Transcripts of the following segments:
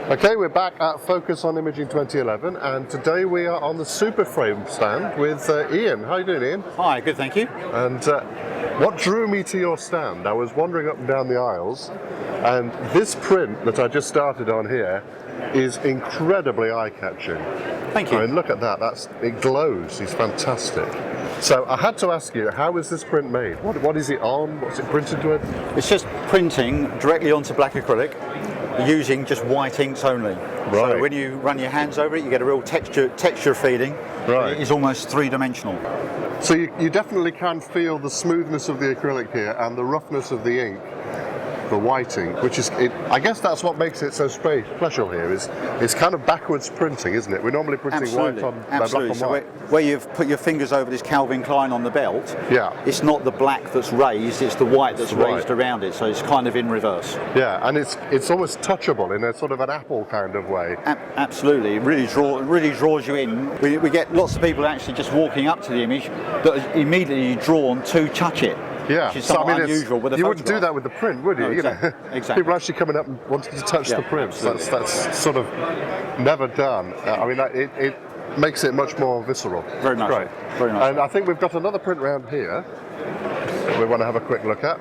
Okay, we're back at Focus on Imaging 2011, and today we are on the SuperFrame stand with Ian. How are you doing, Ian? Hi, good, thank you. And what drew me to your stand? I was wandering up and down the aisles, and this print that I just started on here is incredibly eye-catching. Thank you. I mean, look at that. It glows. It's fantastic. So I had to ask you, how is this print made? What is it on? What's it printed with? It's just printing directly onto black acrylic using just white inks only. Right. So when you run your hands over it, you get a real texture feeling. Right. It is almost three-dimensional. So you definitely can feel the smoothness of the acrylic here and the roughness of the ink, the white ink, which is, I guess that's what makes it so special here, is it's kind of backwards printing, isn't it? We're normally printing Absolutely. white on Absolutely. black and So white. where you've put your fingers over this Calvin Klein on the belt, Yeah. it's not the black that's raised, it's the white that's raised around it, so it's kind of in reverse. Yeah, and it's almost touchable in a sort of an apple kind of way. Absolutely, it really draws you in. We get lots of people actually just walking up to the image that are immediately drawn to touch it. Yeah, Which is somewhat unusual with a you photograph. wouldn't do that with the print, would you? No, exactly. Exactly. People are actually coming up and wanting to touch the print. Absolutely. That's sort of never done. I mean, it makes it much more visceral. Very much. Great. Very much. And I think we've got another print around here we want to have a quick look at.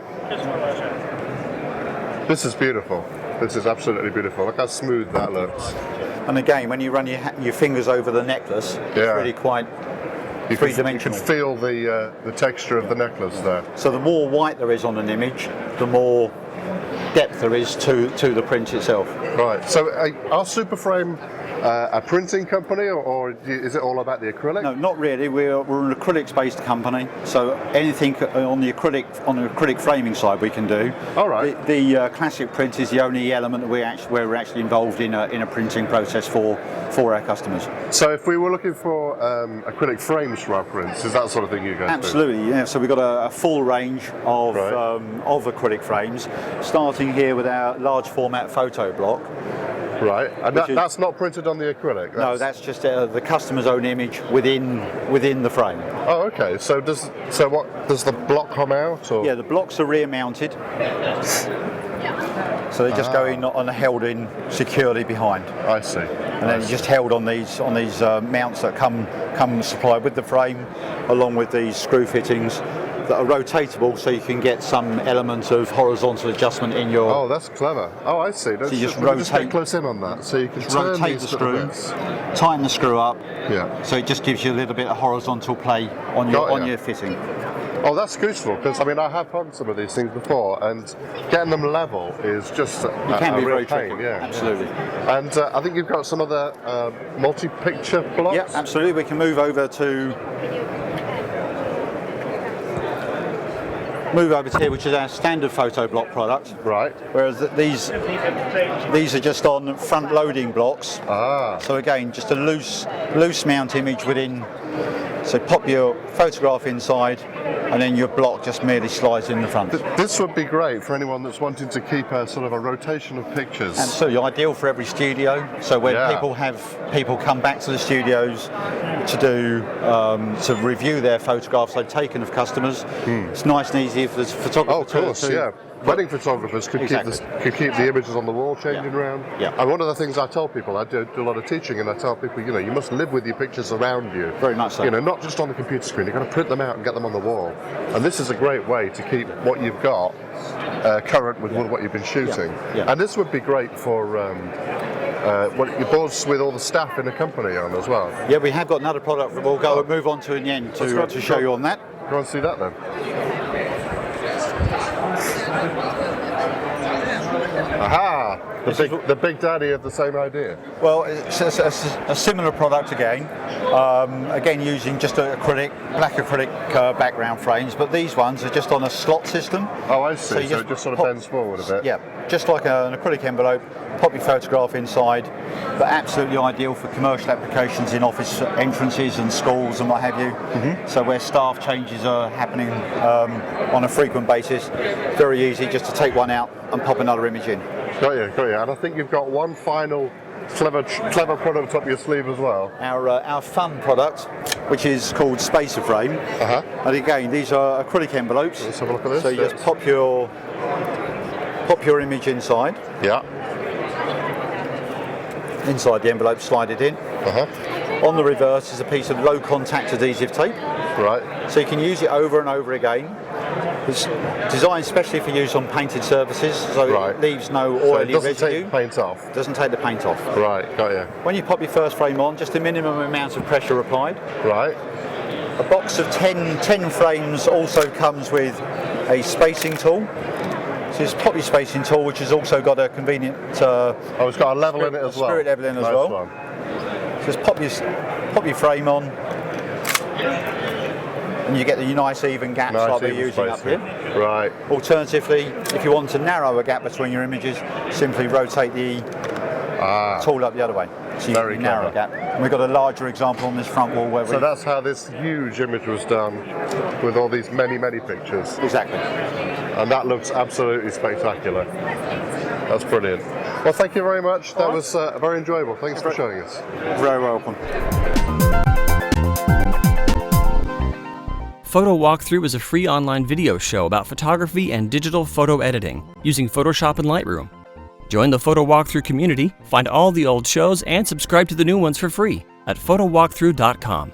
This is beautiful. This is absolutely beautiful. Look how smooth that looks. And again, when you run your fingers over the necklace, it's really quite three-dimensional. You can feel the texture of the necklace there. So the more white there is on an image, the more depth there is to the print itself. Right. So are SuperFrame a printing company, or is it all about the acrylic? No, not really. We're an acrylics-based company, so anything on the acrylic framing side we can do. All right. The classic print is the only element that we're actually involved in a printing process for our customers. So if we were looking for acrylic frames for our prints, is that the sort of thing you guys do? Absolutely, yeah. So we've got a full range of acrylic frames, starting here with our large format photo block. Right, and that's not printed on the acrylic? No, that's just the customer's own image within the frame. Oh, okay. So does the block come out? Or? Yeah, the blocks are rear mounted, so they just go in and held in securely behind. I see. And then just held on these mounts that come supplied with the frame, along with these screw fittings that are rotatable, so you can get some element of horizontal adjustment in your. Oh, that's clever. Oh, I see. So you just rotate. Just get close in on that, so you can rotate the screw, tighten the screw up. Yeah. So it just gives you a little bit of horizontal play on your fitting. Oh, that's useful, because I mean I have done some of these things before, and getting them level is just a real real pain. tricky. Yeah, Absolutely. And I think you've got some other multi-picture blocks. Yeah, absolutely. We can move over to here, which is our standard photo block product. Right. Whereas these are just on front loading blocks. Ah. So again, just a loose mount image within. So pop your photograph inside, and then your block just merely slides in the front. This would be great for anyone that's wanting to keep a sort of a rotation of pictures. Absolutely, ideal for every studio. So when people come back to the studios to review their photographs they've taken of customers, it's nice and easy for the photographer. Oh, of course, yeah. Wedding photographers could keep the images on the wall changing around. Yeah. And one of the things I tell people, I do a lot of teaching, and I tell people, you must live with your pictures around you. Very much so. Not just on the computer screen. You've got to print them out and get them on the wall. And this is a great way to keep what you've got current with what you've been shooting. Yeah. And this would be great for your boards with all the staff in a company on as well. Yeah, we have got another product that we'll move on to in the end to show you on that. Go and see that then. Aha! The big daddy of the same idea. Well, it's a similar product again. Again, using just black acrylic background frames, but these ones are just on a slot system. Oh, I see. So it just sort of bends forward a bit. Yeah, just like an acrylic envelope. Pop your photograph inside, but absolutely ideal for commercial applications in office entrances and schools and what have you. Mm-hmm. So where staff changes are happening on a frequent basis, very easy just to take one out and pop another image in. Got you. And I think you've got one final clever product up your sleeve as well. Our fun product, which is called SuperFrame. And again, these are acrylic envelopes. Let's have a look at this. So you just pop your image inside. Yeah. inside the envelope, slide it in. On the reverse is a piece of low contact adhesive tape. Right. So you can use it over and over again. It's designed specially for use on painted surfaces, so it leaves no oily residue. So it doesn't take the paint off? Doesn't take the paint off. Right, got you. When you pop your first frame on, just a minimum amount of pressure applied. Right. A box of 10 frames also comes with a spacing tool. So it's pop your spacing tool, which has also got a convenient it's got a level in it as well. Spirit level in as well. One. Just pop your frame on, and you get the nice even gaps like we're using up here. Right. Alternatively, if you want to narrow a gap between your images, simply rotate the tool up the other way. So you Very narrow a gap. And we've got a larger example on this front wall where So that's how this huge image was done, with all these many pictures. Exactly. And that looks absolutely spectacular. That's brilliant. Well, thank you very much. That was very enjoyable. Thanks for showing us. Very welcome. Photo Walkthrough is a free online video show about photography and digital photo editing using Photoshop and Lightroom. Join the Photo Walkthrough community, find all the old shows, and subscribe to the new ones for free at photowalkthrough.com.